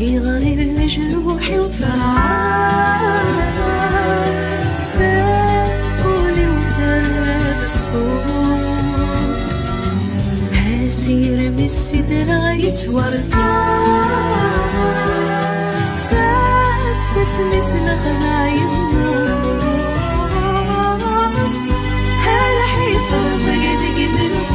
في غريب الجروح وثرعان ثاقولي وثرب الصوت هاسير من السدرة يتورطان ساب بسمي سلخنا يموت هالحيفة زقدق من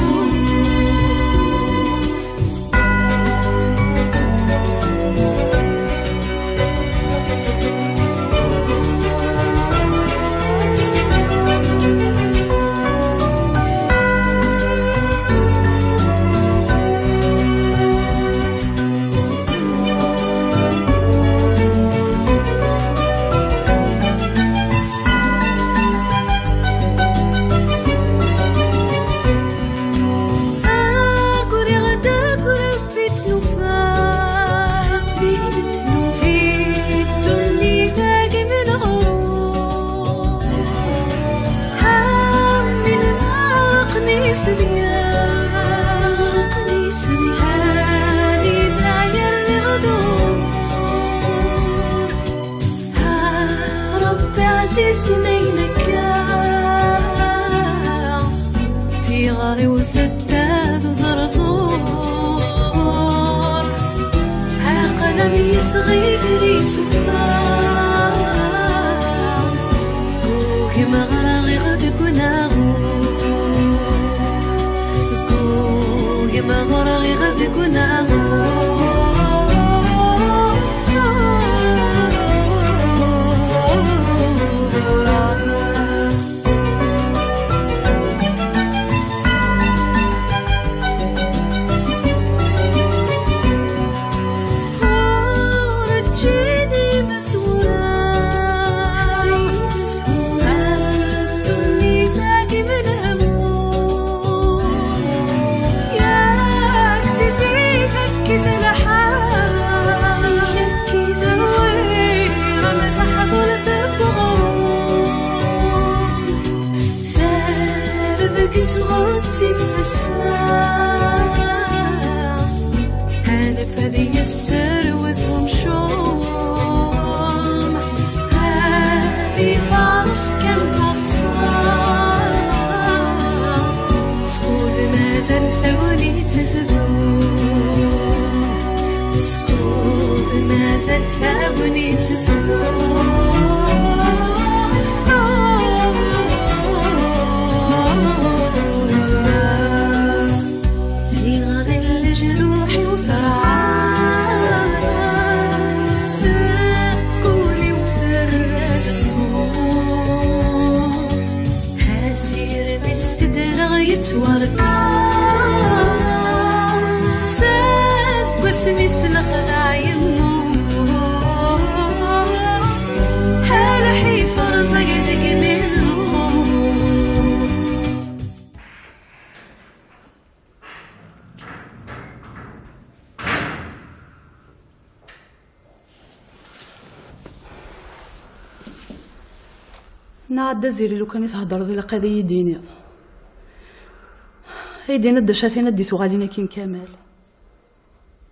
في غاري وسداد وزرزور ها قلمي صغير يسفار روحي مغرغي غدك وناغور روحي مغرغي غدك وناغور صوتي في الساعة هانف هذي السر وذهم شوم هذي فارس كان فرصان سكوت مازال ثوني تثذون سكوت مازال ثوني تثذون يتورطان ساق واسمي سلخنا يموت هالحيفة رزقدق منهم نعد زيري لو كان يتهضر ذي لقضية يديني هيدينا الدشاتين ديتو غالينا كين كامل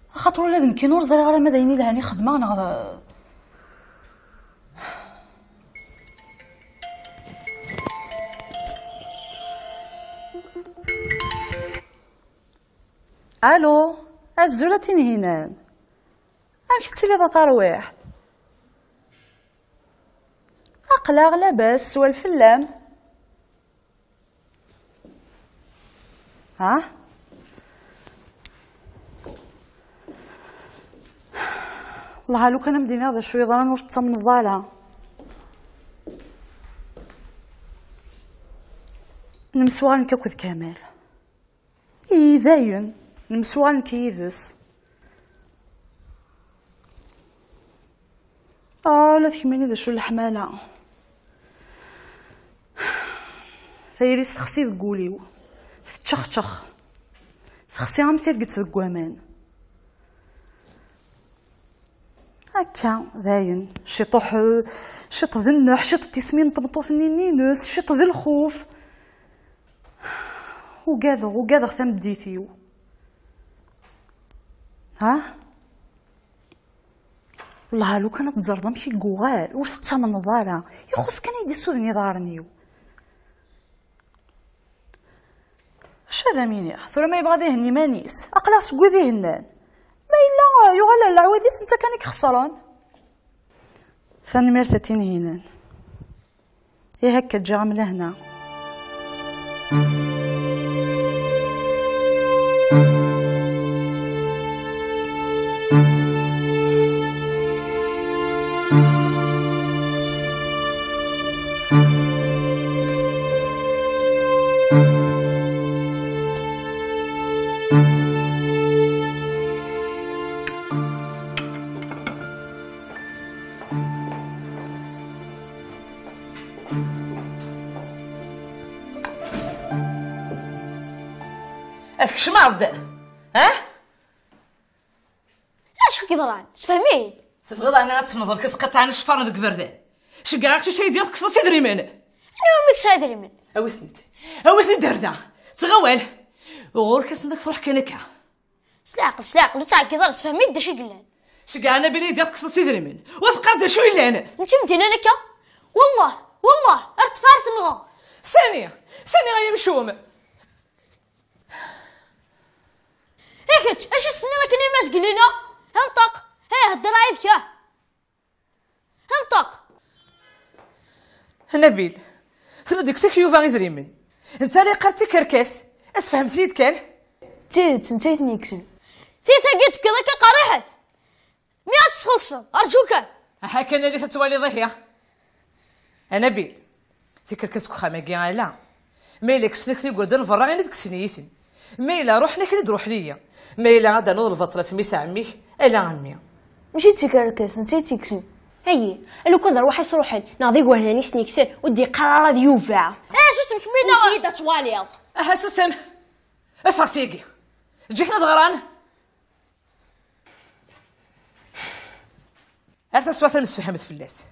خاطر ولاد كي نور زري غير ما دايني لهاني خدمه انا الو الزولتين هنا راك تسيلي ذا ترويح اقلاغ لاباس والفلام ها والله لو كان مدينة هذا شويه ضران واش تصمن الضالة نمسوغان كاكوذ كامل داين نمسوغان كيدس لا تكملني ذا شو الحمالة ثيري تخسي تقوليو تشخ تخسي عم ثرقت القوامان هكا ذاين شي طوح شي تذنح شي تسمين طبطوف نينينوس شي تذ الخوف وقاذغ ثم بديتيو ها والله لو كانت تزرضم شي كوغال واش تتمن نظاره يخص كان يدي سودني دارنيو. اش هذا ميني ثورا ما يبغى ذهني مانيس اقلا سكو ذهنان ما الا يغلى العواديس انت كانك خسران. ثاني مرثتين هنا هي هكا تجي من لهنا. شمارد ها؟ اش كيضران تفهميت تبغيض انا تنظر كسقط عن الشفار ذاك بردان شكاعك شي ديال كسر سيدري من انا امك سادري من اوثني دردا صغوال وغور كاسنك تروح كنكا سلاقل تاع كيضر تفهميت داش قلان شكاع انا بلي ديال كسر سيدري من وثقرت شو الا انا انت مدينا نكا والله ارتفعت نغا ثانيه غير مشوم هيك اش السنه كنا ماس قلينا هنطق هي هدر عيدك هنطق نبيل ثنا ديك سكيوفا غيزريمن انت اللي قرتي كركاس اش فهمتي كان تيت نسيت نيكسن ثيتا قلت كذا قريحت ميات تخلص ارجوك هاك انا اللي تتوالي ضحيه نبيل تكركاس خا كاع لا ميلك سنك يقول دير الفرا غير ديك سنيتين ميلا روحنا كني تروح ليا ميلا غادا نوض الفطره في ميس عميك الا عمي ماشي تيكركس نسيتي كسن هي لو كان روح يصروحن ناضي وهناني سنيكسن ودي قراره ديوفا شو تمكمينا يدا تواليض سوسم افاسيكي جينا دغران عرفت سوات المسفحمت في اللاس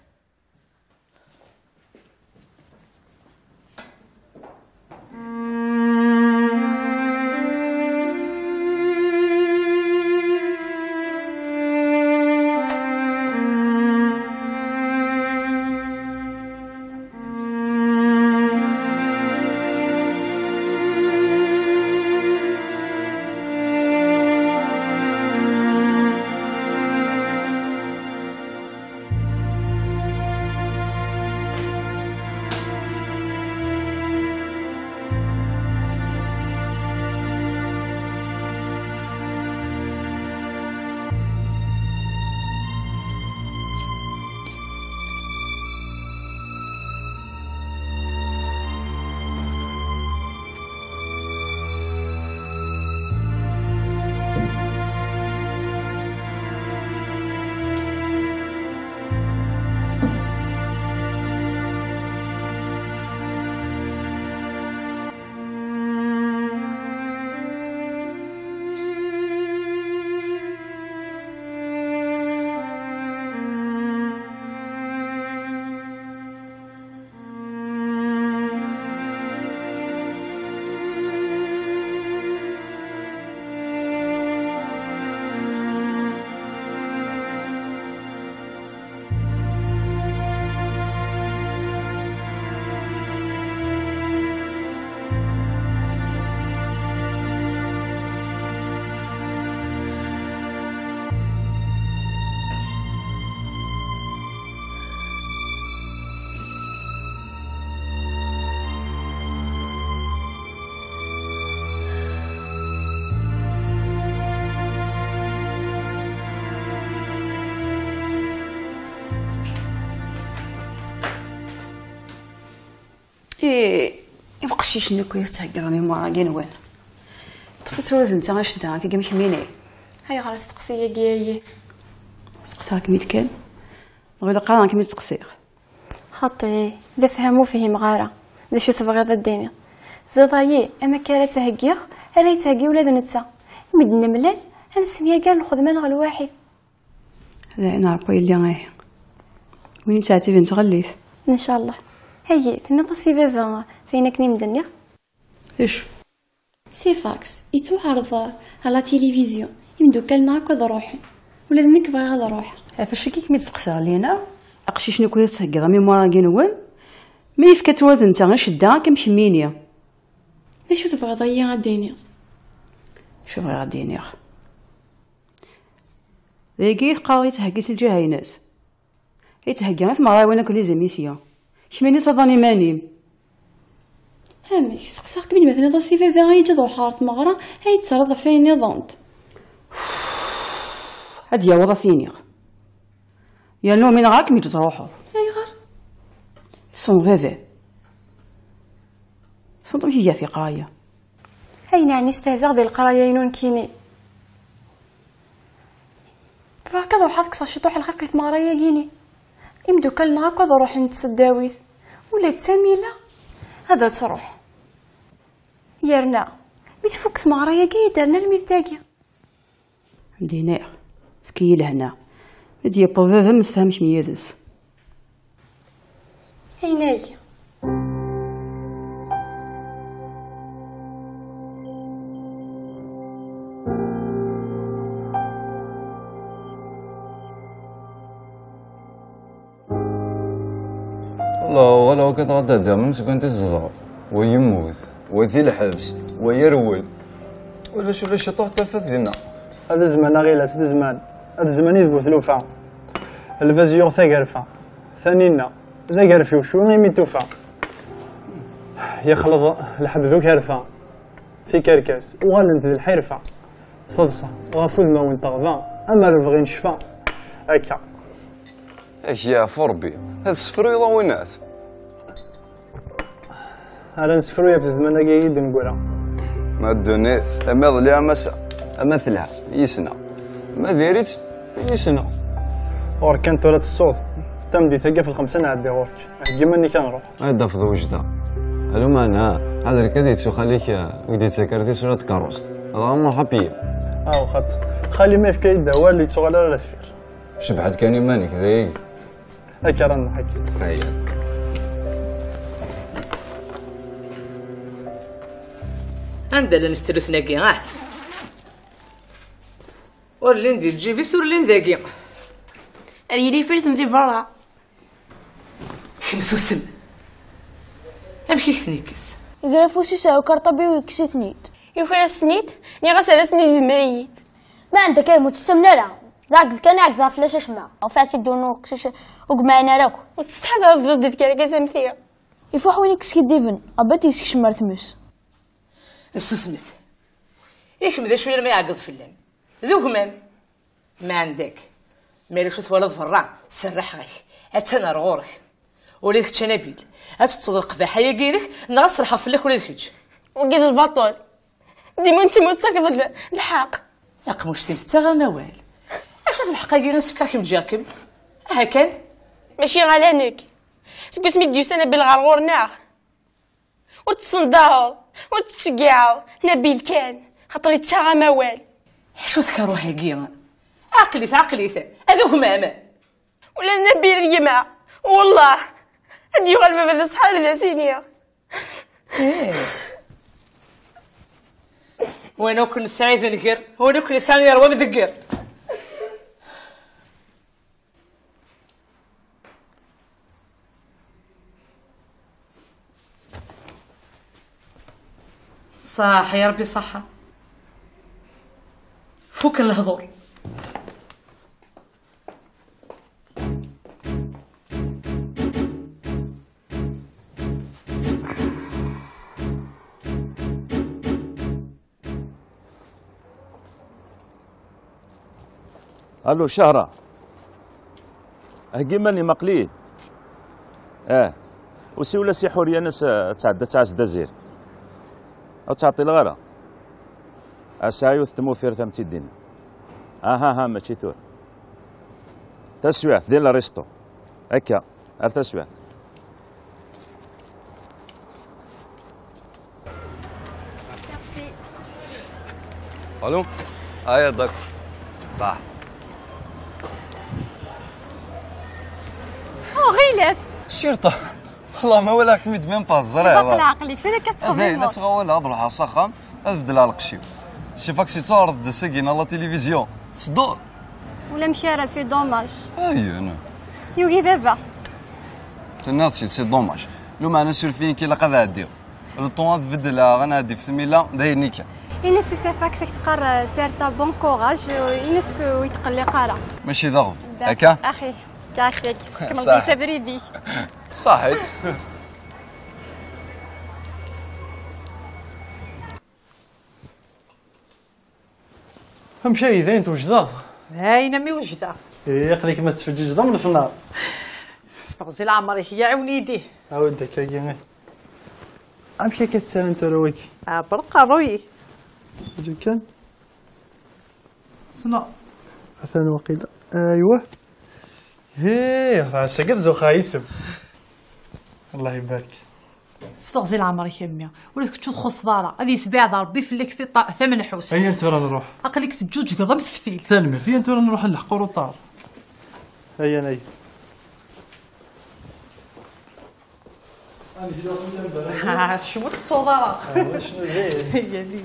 يبقى شي شنو كوير تاع ميمورا كينوان طفيت ولد انت غاش دا كي مكميني هيا خلاص تقصيه كياي سقساها كميت كان بغيت نقرا كميت تقصير خطي لا فهمو فيه مغاره لا شو تبغي الدنيا زبايي اما كاره تهكيخ راه يتهكي ولاد نتا مدنا ملال هنسميها كاع الخدمه غير الواحد لا نعرف اللي غايه وين تعتي بنت غليف ان شاء الله هيا تنقص سي بابا فينك نمدنيا ايش سي فاكس يتعرض على تلفزيون يمدو كلنا هكا روحي ولا نك بغيت نروح. فاش كيك مي تسقسى لينا اقشي شنو كنت تهكا ميمورا كينون ما يفكت واد انت غنشدها كمحمينيا. اش تبغي هي غاديني؟ شوف غير غادي نيخ ذاكي قاوي تهكي الجهينات يتهكي غير ثمرا وانا كلي زميسيا شميني صافاني مانيم. هامك سقساك من مثلا تصيفي فيها يجي ذو حارت مغرا هاي تصرض فيني ظنت هاد يا وضا سينيغ يا نو من غاك ميجي تروحو هاي غير سون فيفي سون تمشي جا في قرايه هاي يعني استهزاء ديال القرايه ينون كيني فهكذا وحظك صاشي طوح الحقي ثماريا كيني يمدو كلنا هكا نروح نتسداويت ولا تساميله هذا تروح يرنا ميتفوك ثماريا كي دارنا الميتاكي دينار فكي لهنا ندي بوفا ما تفهمش ميادس هاي ناي والله ولا كنت غدا مش كنت الزضر ويموت وذي الحبس ويرول ولا شطوح تفذنا. هذا زمان غيلاس هذا زمان هذا زمان يذبو ثلوفا الفازيور ثقرفا ثانينا ذا قرفي وشو غيمي توفا يخلط الحب ذوك هرفا في كركاس وغالنت ذي الحرفة فضصة غافوذ ما وين تغضا اما رفغي نشفا هكا ايش يا فربي هذا السفر يضوينات هذا نسفرو يا في الزمان ذاك يد نقولها ما دونيت اما ظليها مسا مثلها يسنا ما ديريت يسنا اور كانت ولات الصوت تمدي ثقة في الخمسة نعدي غورك كيما كان نروح هذا في وجده الوما انا هذا كذا تسو خليك ودي تسكرتي صورة كاروس هذا مرحبا خط خلي ما يفكا يدا هو اللي تشغل على الفير شبحت كان يمانك ذي هكا رانا نحكي هيا عندنا نستلث ناقي ورلين ديال الجيفيس ورلين ذاقي هذه لي فريت ندي برا مسوسم امشي كتنيكس يقرفوش يساو كرطبي ويكسي ثنيت يوفر سنيت ني غسل سنيت المريت ما عندك اي متسم لا ذاك كان عقد فلاش شمع وفاتي دونو كشش وقمعنا راكو وتستحضر ضد كاركاس مثير يفوح وين كسكي ديفن اباتي يسك شمر ثمس السوسمت يكم ذا شويه ما يعقد في اللم ذو همام ما عندك مالو شو تولد فرع سرح غيك اتنا رغورك وليك تشنابيل اتتصدق بحيا كيلك نغسل حفلك ولا دخلج وقيد البطل ديما انت متسكف الحق ثاق مش تمستغى موال اش الحقيقه نسفكك مجاكم هكا ماشي غلانك سكوت ميديو سنه بالغرغور نار وتصنداو وتشقعو نبيل كان خاطر يتشاغى موال شو ذكروا هاكيا عقليث هذو همامه ولا نبيل الجماعة والله هدي غالبا في هذا صحاري ذا سينيا وينو كل سعيد نكر وينو كل سعيد يروى مذكر صح يا ربي صحة فوك الهضور الو شهرة هكي ماني مقليد وسيولا سي حوريه ناس تعدى تعز دزير او تعطي الغلا اسايو تموفير ثمتي الدين ها ماشي ثور تسويات ديال الريستو هكا تسويات الو هيا داك صح غيلاس الشرطة والله ما ولاك ميد ميم با الزرع باقي عقلك سير كتخدم لا تغولها بروحها سخان افدلها القشيو شي فاك سي تصور ساكين على التلفزيون تصدور ولا مشى سي دوماج. اي انا يوغي بابا تناض سي دوماج لو معنا سيرفين كي لاقا غادي لو طون تبدلها غنادي في سميله داير نيكا ينس سافاكسك تقرا سيرتا بون كوراج ينس ويتقلي قارا ماشي ضغط هكا اخي تاعك كما قلت سافريدي صحيت. همشي اذا توجدا هاينه مي وجده يقليك ما تفجج ضمن في النار. استغزي العمر يا عاوني يديه عاودك كاين امشي كتسال انت رواكي برقه روي اجي كان صنع عفان وقيله ايوه هي فاسكت زو خايسم الله يبارك. استغزي العمر يا ميا ولا كنت تخص دارا هذه سبيع دار ربي في اللي ثمن حوس. هيا انت راه نروح اقليك تجوج قضا بثفتيل ثلمي هيا انت راه نروح نلحقوا روطار. هيا ناي انا جيت اصلا شموت تصودارا شنو زين هي لي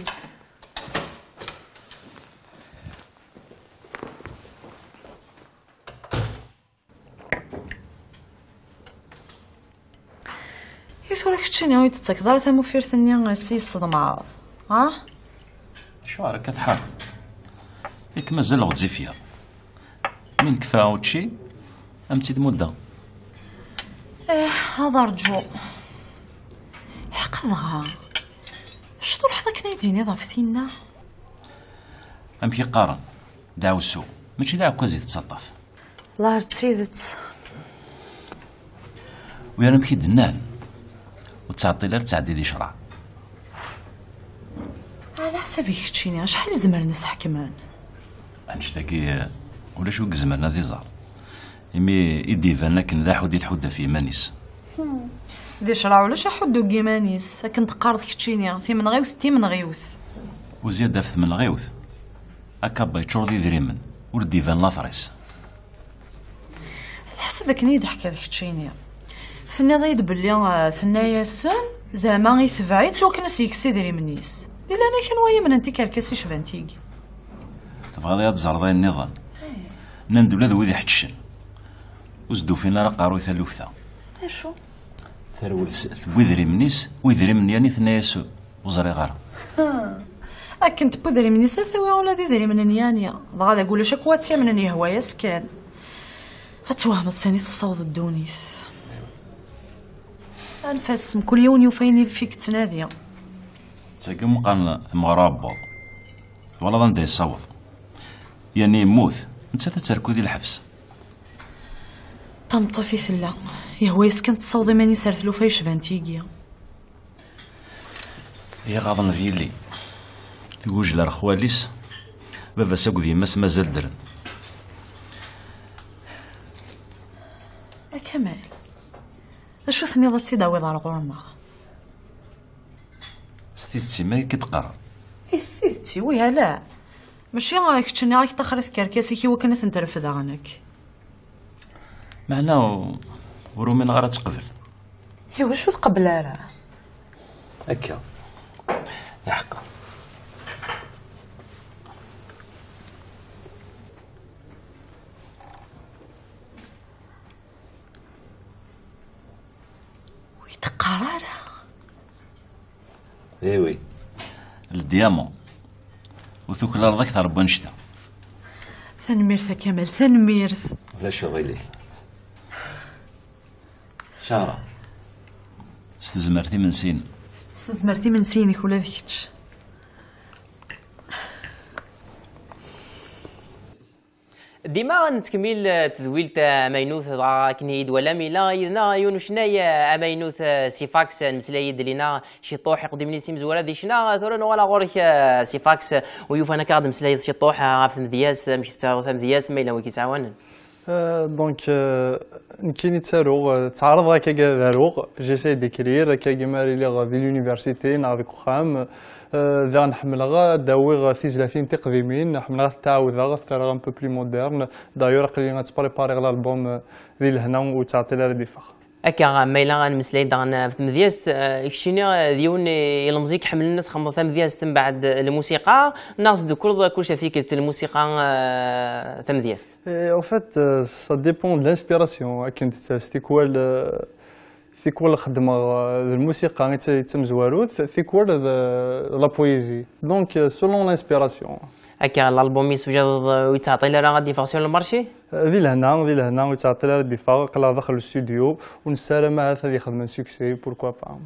يثورك تشيني ويت تكدار ثمو فيرثني سي الصدمعاض ها شو راك كتحاط ياك مازال غتزي فيها من كفا وتشي امتي دمده. هذا رجو حق ضغا شطو لحظة نايديني ضافتينا امكي قارن داو السوق ماشي داو كوزي تتصطف الله تريدت ويانا مكي دنان وتعطي لها تعدي شرع على حسابك تشيني شحال زمر نسح كمان انشتاكي ولا شو زمرنا ذي زار يمي يدي فانا كن ذا حودي تحود في مانيس ذي شرع ولا شي حدو كيمانيس كنت قارض كتشيني في من غيوث تي من غيوث وزيادة في من غيوث اكابا يتشور ذي ذريمن وردي فان لاثريس على حسابك نيد حكا ذيك تشيني ثني ضيد بلي ثنايا السن زعما يتبعيت وكنا سيكسي ذريمنيس دي انا كان ويا من انتي كركاسي شبانتيك تبغى ذي تزرضي النظام نندو لا ذو ذي حتشن وزدو فينا راه قارو ثلوثة اشو ثرول ويذري منيس ويذري من يعني ثنايا سو وزري غارة كنت بذري من ثوي ولا ذري من نيانيا غادا اقول شكواتيا من يهوى يسكن هتوهم ثاني تصوض الدونيس انفس كل يوم يوفيني فيك تناديا تاقي مقارنة ثم غرابض ولا ظن داي الصوت يعني يموت انت تتركو ذي الحبس طمطو في ثلا يهوى يسكن تصوضي ماني سارتلو فايش فانتيقيا هي غاضن ذي اللي تقوج لار خواليس بابا ساقو ذي ماس مازال درن كمال اشو ثني ضد تداوي على غورنا ستيستي ما كتقرا ستيتي ويا لا ماشي غاك تشني غاك تخرث كركاسي كي وكانت نترفد عنك معناه ورومين غارة تقبل ايوا شو تقبل راه هكا يحقا ويتقرر ايوي الديامون وثوك الارض اكثر بنشتا ثنميرث كمال ثنميرث ولا شغيلي شارع استزمرتي من سين استزمرتي من سينك ولا ذيكش ديما نتكمل تذويلت امينوث كنيد ولا ميلا يدنا يونو شنايا امينوث سيفاكس مسلايد لينا شي طوح يقدم سي مزوره دي شنا ثورن ولا غورك سيفاكس ويوف انا كاعد مسلايد شي طوح عرفت مذياس مشي ثم ذياس ميلا وكي تعاون دونك نكيني تسارو تعرض هكا داروغ جيساي ديكرير هكا كيما لي في لونيفرسيتي نعرف خام ذا نحملها داوي ثلاثين تقديمين نحملها تعاودها ترى ان بو بلي مودرن دايور قلينا تبريباري الالبوم ذي لهنا وتعطي لها دي فخ هكا ما الا غنمسلاي داغ في مدياست كشينا ديون المزيك حمل الناس خمو ثم مدياست من بعد الموسيقى ناقص كل شيء فيك الموسيقى ثم مدياست. En fait, ça dépend de l'inspiration. كنت في كل خدمة الموسيقى يتم زواروث في كل لا بويزي دونك سولون لانسبيراسيون. هكا الالبوم يسوجد ويتعطي لها غادي فاسيون للمارشي ذي لهنا ويتعطي لها دي فاق قلا داخل الاستوديو ونسالم مع هذا خدمة سوكسي بوركوا با.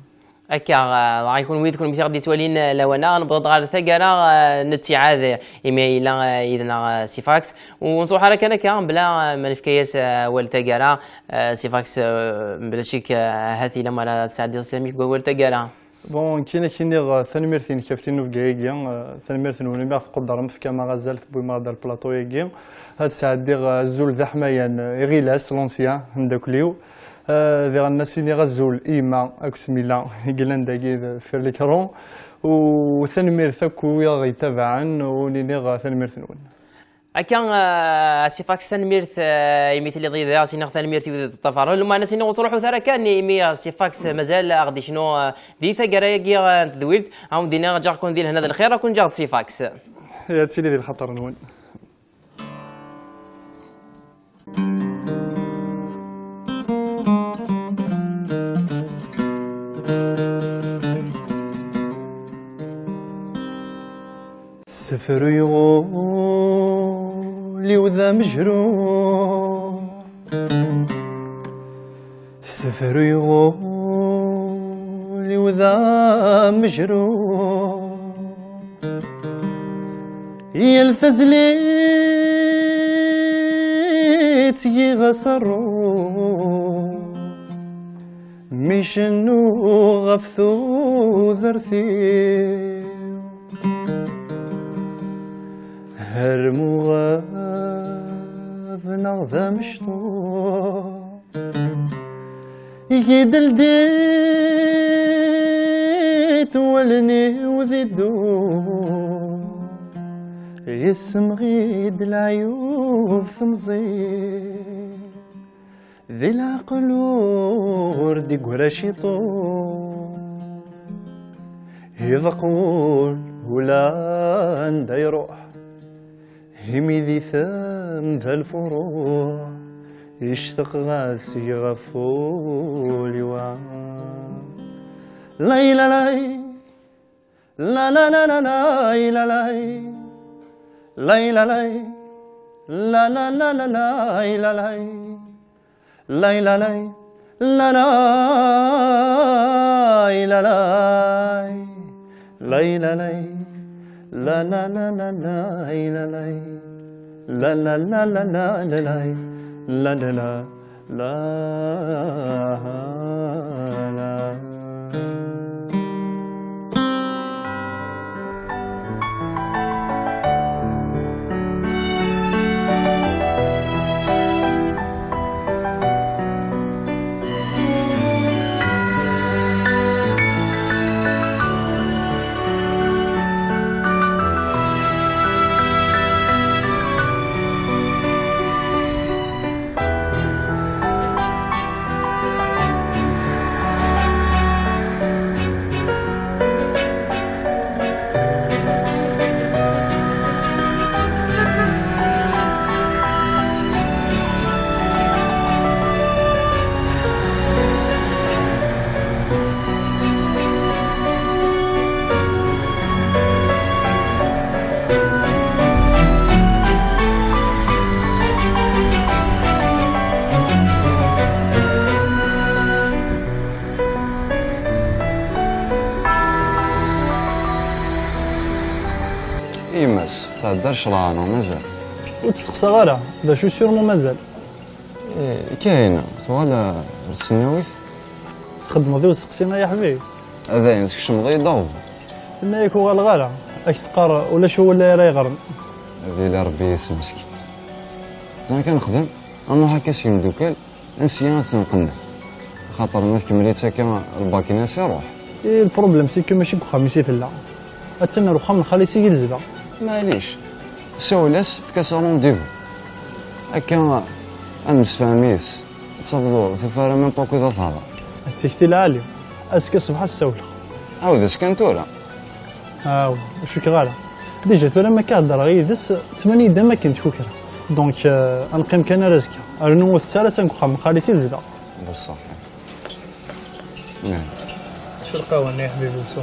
هكا غيكون ويدكم مثل غادي توالين لوانا نبغض غير ثقرا نتعاذ ايميلا اذن سيفاكس ونصوح على كان بلا ما نفكياس والد ثقرا سيفاكس بلا شيك هاتي لما لا تساعد سامي والد ثقرا. بون كاين ثانميرثين كافتينو في كايكيا ثانميرثين ونبيع قدر نفكا ما غزال في بوي مادا البلاطو ياكيا هاد ساعد دير الزول ذا حمايان غيلاس لونسيان نداكليو ذي غناسيني غزول إيما أكسميلا يقلن داكي في الكرون وثانميرث كويا غيتابعا ونيني ثانميرث نون. أكان سيفاكس ثانميرث يمثل ضي ذا سينا ثانميرث الطفار لما أنا سينا وصروح ثرا كان يمي سيفاكس مازال غادي شنو ذي ثقرايا تذويلت هاو دينا جا كون ديال هنا الخير كون جا سيفاكس. يا تسيلي ذي الخطر نون. سفر يغولي وذا مجروح سفر يغولي وذا مجروح يلفز لي تيجي غصرو ميشنو غفثو ذرثي هرمو غافنا ذا مشطوح يدل ديت ولني وذي الدور يسم غيد العيوب ثمزيد ذي العقلور دي قراشي طول يذقول ولا اندا يروح همي ذي ثام ذا الفروع يشتق غاسي غفولي وعام لاي لا لاي لا لا لا لا لاي لا لاي لاي لا لاي لا لا لا لا لاي لا لاي لاي لا لاي لا لاي لا لاي لاي لا لاي لا لا لا لا لا لا لا لا لا لا لا لا لا لا لا لا. إيماس تعدر شرانو مازال وتسقسى غالا دا شو سيرمون مازال كاينة ثوالا السناويت تخدمو ذي وتسقسينا يا حبيبي هذا ينسك شمغي ضوب لا يكون غالغالا اك تقار ولا شو ولا راه يغرم هذه لا ربي يسمسكت انا كنخدم انا هكا شي مدوكال نسيا تنقنف خاطر ما تكمليت هكا الباكينه سيروح البروبليم سي كو ماشي كوخا ميسي لا اتسنى الوخا نخلي سي الزبا معليش سولاس في كاس رونديفو هكا امس فاميس تفضلوا ثفاره من باكو ذا ثابا تسكتي العالي اسكا صباح السولة عاود اش كان تورا واش فيك غالا ديجا تورا ما كهضر غير دس 8 دا ما كنت فكره دونك نقيم كان رزكا رنو الثالثه نكون خالي سي زدا بصح نعم شو القهوه يا حبيبي وصو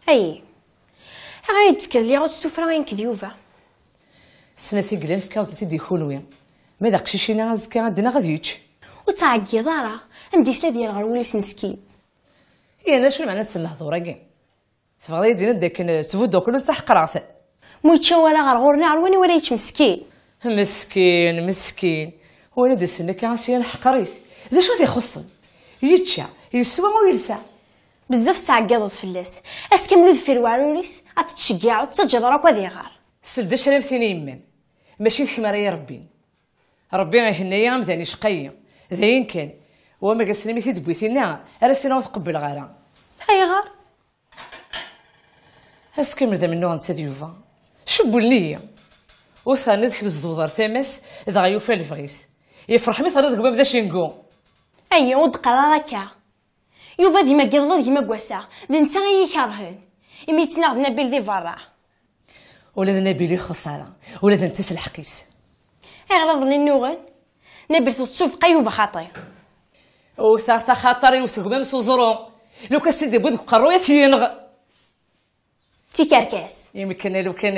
اي غادي تكلي غادي تستوفرا غين كذيوفا سنتي قلال في كاوت تدي خولوي ما داك شيشينا غازكا عندنا غاديتش وتعقي ضاره عندي سلا ديال غروليس مسكين يا انا شنو معنى السن الهضوره كاع تبغي يدينا داك سفود كله صح قراث مويتشا ولا غرغورنا عرواني ولا يتش مسكين مسكين وانا دي سنه كاسيان حقريس ذا شو تيخصن يتشا يسوى ما يلسع بزاف تعقضت فلاس اسكملو دفير وعروريس غتتشكع وتسجد راك وذي غار سلدا شرم ثاني يمام ماشي الحمار يا ربي غيهنيا مثاني شقيه ذاين كان وما قاسنا ميتي دبويتينا راسنا وتقبل غارا هاي غار اسكمل ذا منو غنسى ديوفا شبو النيه وثاني ذك بزدودار ثامس اذا غيوفى الفغيس يفرح مثلا ذاك باب ذا شينكو اي ود قراراكا يوفا ديما قيضلا ديما كواسا ذا نتا يكرهن يميتنا غد نبيل دي فرا ولا ذا نبيلي خساره ولا ذا نتس الحقيس اغلظ لي النوغن نبيل تشوف قيوفا خاطي وثارتا خاطري وثقبا مسوزرو لو كان سيدي بودك قرويه تينغ تيكركاس يمكن لو كان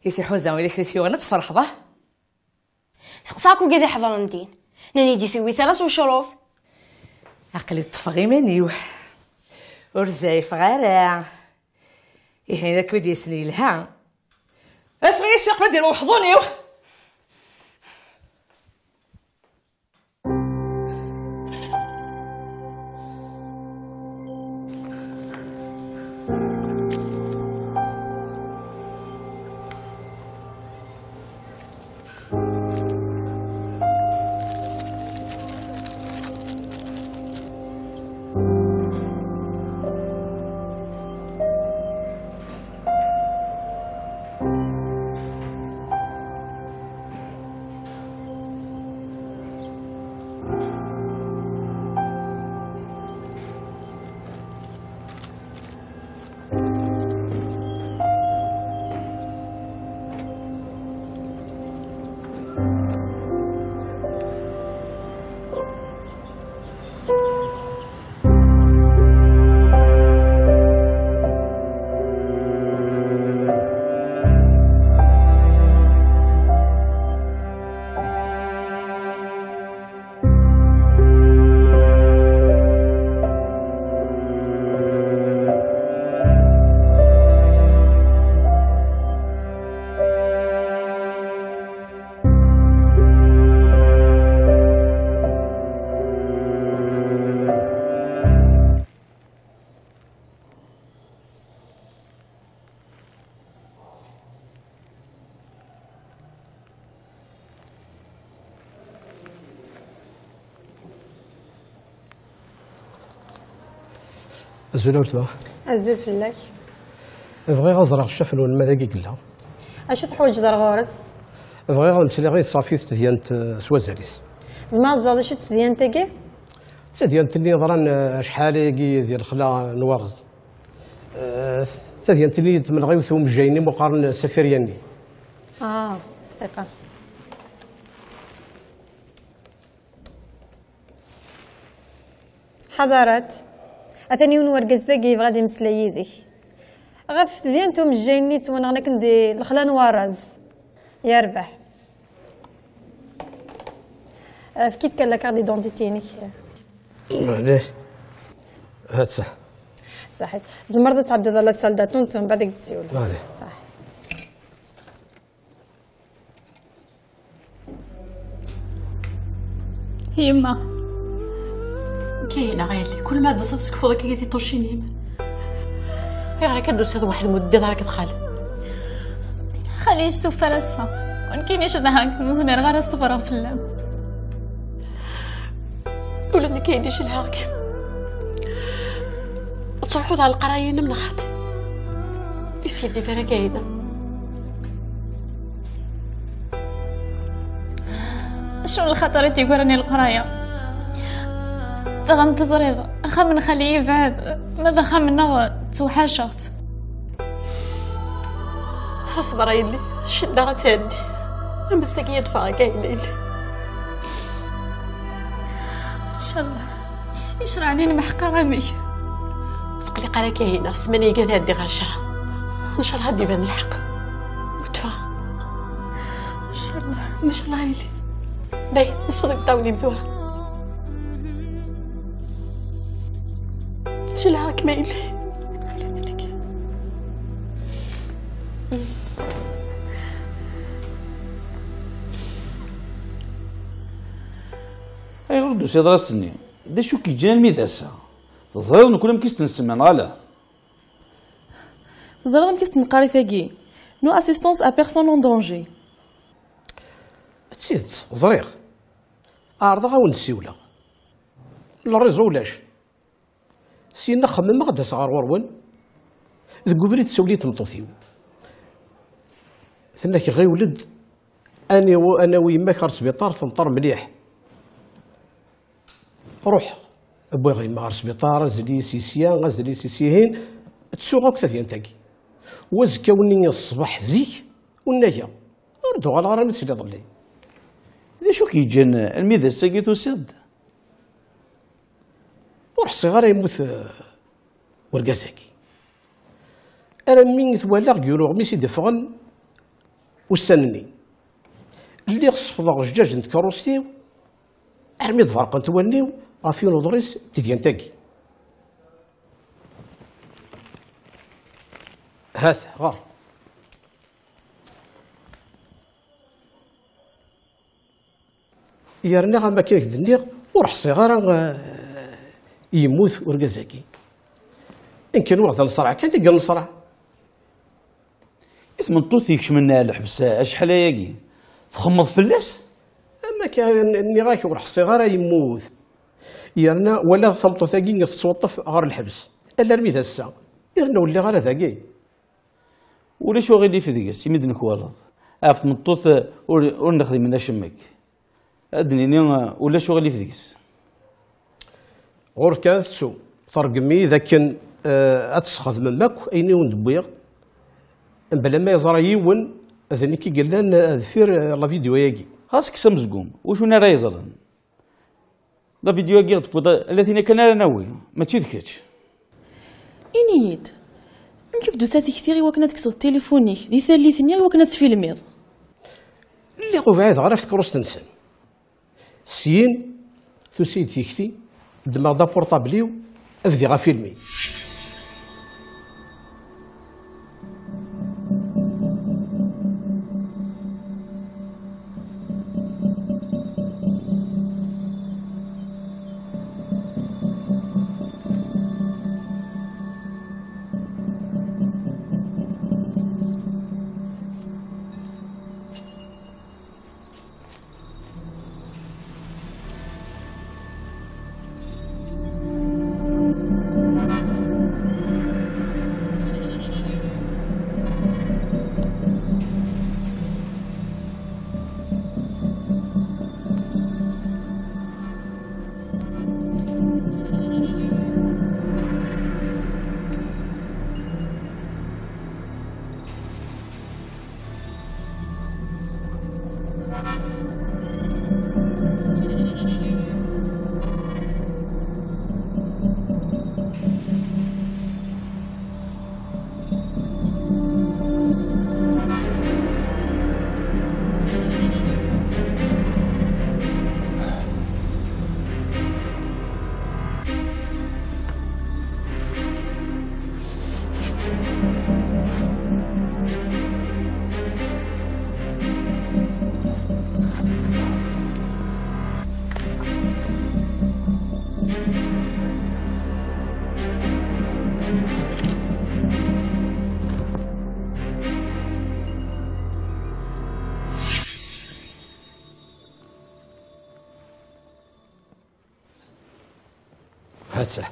يتيحو زاوي لك ثيو نتفرح به سقساكو كذا حضر ندين ناني دي ثوي ثلاث وشروف عقلي تفغي منيو ورزاي فغارة إيه هذاك بدي يسني لها أفغي ساق ندير وحضوني أزول أوتوا أزول فلاك بغيت غنزرع الشفل والمذاقي كلها اش تحوج دار غورس بغيت غنمشي غير صافي ديال سوازاليس زعما زاد شو تديانتكي ديال اللي ضران شحال ديال خلا نوارز ديال اللي من غيوثهم جايني مقارن سفرياني دقيقه حضرت أثني ونورجز دقي غادي مسلا يديك غف ديانتو مجايني وانا غنك ندي الخلان وارز يا ربح فكيت كان لا كارت ديدونتيتينيك معليش هات صح صحيت زمرضة تعدد على السالدات نونت من بعدك تسيول صح يما كاينه غير كل ما دزت تكفضك كي توشيني غير كدوس هذا واحد مده راه كتخال خليه يشوف فراسها وان كاينش هناك نزمر غير الصفر في اللام ولا أنا كاينش الهاك تروحوا على القرايين من خاطر سيدي فيها كاينه. شنو الخطر تيقرني القرايه غنتزريض خا من خليه يبعد ماذا خا منا توحشت. اصبر يلي الشده غتهدي اما الساكيه دفا كاينه يلي ان شاء الله يشرع علينا محقا غامي وتقلي قرا كاينه السمانيه كاع هادي غير شرا ان شاء الله غادي يبان الحق وتفا ان شاء الله ان شاء الله يلي باين نصفدك طاولي مثوره شلهاك مايلي اي ردو سي دراستني دا شو كيجينا الميداسا تظهر نكون كيستنسمن غالا تظهر كيستنقاري ثاقي نو اسيستونس ا بيرسون اون دونجي تسيت زريغ عرض غاون السيوله الريزو ولاش سينا خمم غدا صغار ورون ذك بريد سوليت مطوثيو ثناك غي ولد انا ويماك غير سبيطار تنطر مليح روح ابوي غي ما غير سبيطار زلي سيسيان غزلي سيسيهين تسوق ثلاثين تاكي وزكا وني الصباح زيك والنجا ردو على غير مسلي ظلي دا شو كيجين الميداس تاكي توسد وروح صغار يموت ورقازاكي انا مين ثوالا يقولوا غميسي دفغن وستنني اللي خصفض الجاج نتكروستيو ارمي ظفرقا توليو غافيون وضريس تديان تاكي هذا غار يرنا غا ماكينك دنيغ وروح صغار يموت ورقازاكي إن كان وقت نصرع كان تلقى نصرع إثمنطوث يكشمنا الحبس أشحال ياكي تخمض فلاس أما كان إني غاك وروح صغار يموت يرنا ولا ثمطو ثاقي تصوطف غير الحبس إلا رميت هسا يرنا ولي غير ثاقي ولا شو غير في ذيك يمدنك والله عرفت مطوث ونخدم من شمك أدني ولا شو غير في ذيك غور كانت تسو ترقمي ذا كان أتسخذ من ماك أيني وندبيغ بلا ما يزرى يون ذني كي قال لنا ذفير لا فيديو ياكي خاصك سمزقوم وشو نرى يزرن لا فيديو ياكي الذين كان ناوي ما تشيدكش إنيد كيف دوساتي كثير وكنا تكسر تليفونيك دي ثالثني وكنا تفيلميض اللي قبعد عرفت كروس تنسن سين ثوسيد تيكتي دماغ دا بورطابليو افدي غا فيلمي هاتسه